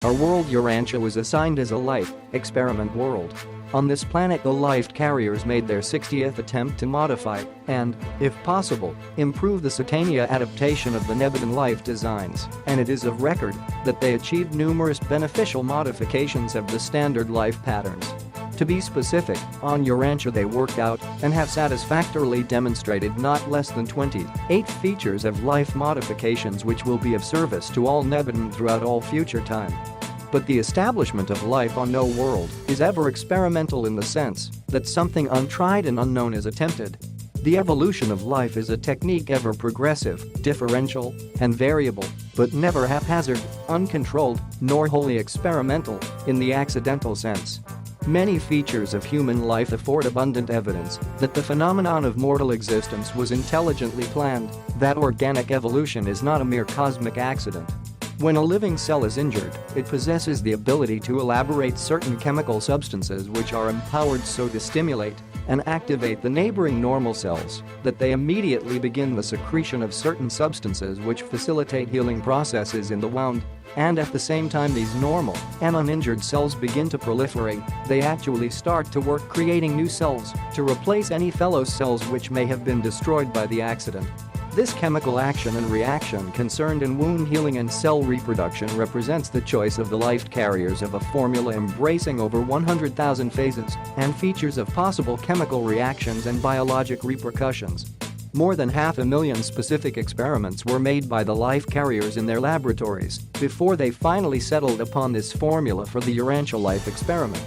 Our world Urantia was assigned as a life experiment world. On this planet, the life carriers made their 60th attempt to modify and, if possible, improve the Satania adaptation of the Nebadon life designs, and it is of record that they achieved numerous beneficial modifications of the standard life patterns. To be specific, on Urantia they worked out and have satisfactorily demonstrated not less than 28 features of life modifications which will be of service to all Nebadon throughout all future time. But the establishment of life on no world is ever experimental in the sense that something untried and unknown is attempted. The evolution of life is a technique ever progressive, differential, and variable, but never haphazard, uncontrolled, nor wholly experimental in the accidental sense. Many features of human life afford abundant evidence that the phenomenon of mortal existence was intelligently planned, that organic evolution is not a mere cosmic accident. When a living cell is injured, it possesses the ability to elaborate certain chemical substances which are empowered so to stimulate and activate the neighboring normal cells that they immediately begin the secretion of certain substances which facilitate healing processes in the wound, and at the same time these normal and uninjured cells begin to proliferate, they actually start to work creating new cells to replace any fellow cells which may have been destroyed by the accident. This chemical action and reaction concerned in wound healing and cell reproduction represents the choice of the life carriers of a formula embracing over 100,000 phases and features of possible chemical reactions and biologic repercussions. More than 500,000 specific experiments were made by the life carriers in their laboratories before they finally settled upon this formula for the Urantia life experiment.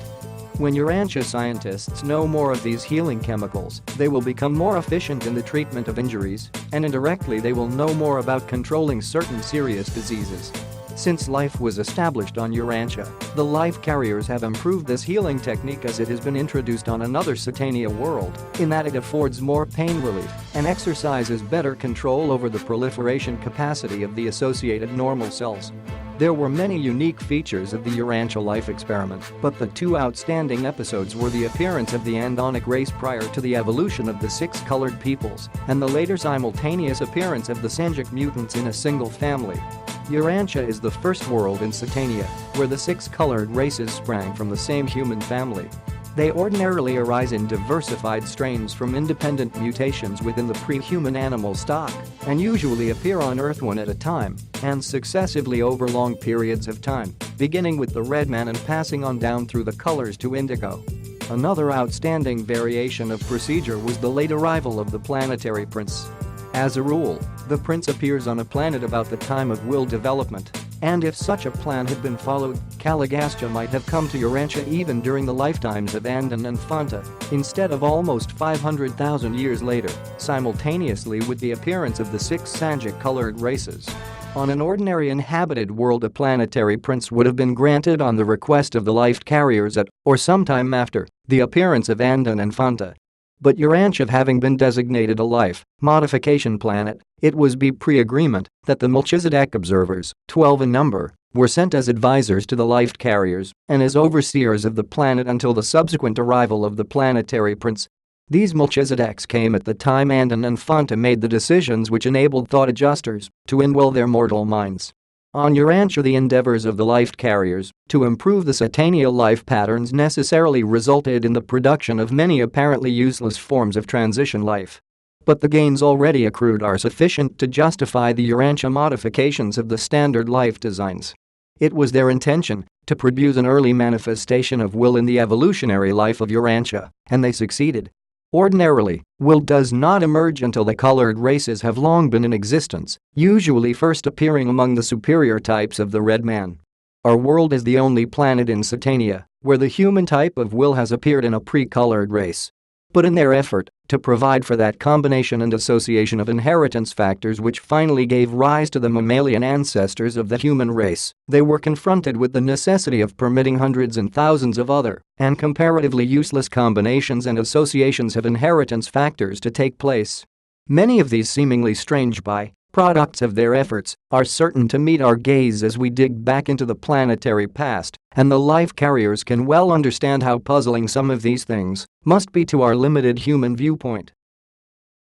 When Urantia scientists know more of these healing chemicals, they will become more efficient in the treatment of injuries, and indirectly they will know more about controlling certain serious diseases. Since life was established on Urantia, the life carriers have improved this healing technique as it has been introduced on another Satania world, in that it affords more pain relief and exercises better control over the proliferation capacity of the associated normal cells. There were many unique features of the Urantia life experiment, but the two outstanding episodes were the appearance of the Andonic race prior to the evolution of the six-colored peoples and the later simultaneous appearance of the Sanjic mutants in a single family. Urantia is the first world in Satania where the six-colored races sprang from the same human family. They ordinarily arise in diversified strains from independent mutations within the pre-human animal stock and usually appear on Earth one at a time and successively over long periods of time, beginning with the red man and passing on down through the colors to indigo. Another outstanding variation of procedure was the late arrival of the planetary prince. As a rule, the prince appears on a planet about the time of will development, and if such a plan had been followed, Caligastia might have come to Urantia even during the lifetimes of Andon and Fanta, instead of almost 500,000 years later, simultaneously with the appearance of the six Sanjic-colored races. On an ordinary inhabited world, a planetary prince would have been granted on the request of the life carriers at, or sometime after, the appearance of Andon and Fanta. But Urantia having been designated a life modification planet, it was by pre-agreement that the Melchizedek observers, 12 in number, were sent as advisors to the life carriers and as overseers of the planet until the subsequent arrival of the planetary prince. These Melchizedeks came at the time Andon and Fanta made the decisions which enabled thought adjusters to indwell their mortal minds. On Urantia, the endeavors of the life carriers to improve the Satania life patterns necessarily resulted in the production of many apparently useless forms of transition life. But the gains already accrued are sufficient to justify the Urantia modifications of the standard life designs. It was their intention to produce an early manifestation of will in the evolutionary life of Urantia, and they succeeded. Ordinarily, will does not emerge until the colored races have long been in existence, usually first appearing among the superior types of the red man. Our world is the only planet in Satania where the human type of will has appeared in a pre-colored race. But in their effort to provide for that combination and association of inheritance factors which finally gave rise to the mammalian ancestors of the human race, they were confronted with the necessity of permitting hundreds and thousands of other and comparatively useless combinations and associations of inheritance factors to take place. Many of these seemingly strange by-products of their efforts are certain to meet our gaze as we dig back into the planetary past, and the life carriers can well understand how puzzling some of these things must be to our limited human viewpoint.